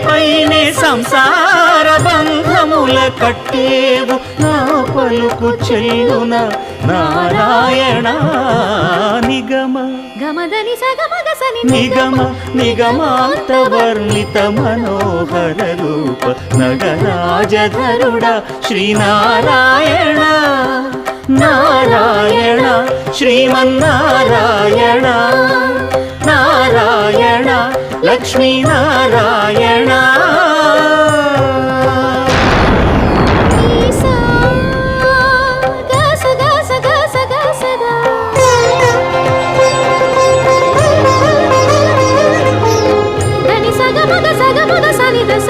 పైనే సంసార బంధముల కట్టేవు నా పలుకు చెల్లున నారాయణ నిగమ గమదని సగమగసని నిగమ నిగమాంత వర్ణిత మనోహర రూప నగరాజధరుడ శ్రీనారాయణ నారాయణ శ్రీమన్నారాయణ నారాయణ లక్ష్మీనారాయణ సగమగ సగమగ సని దస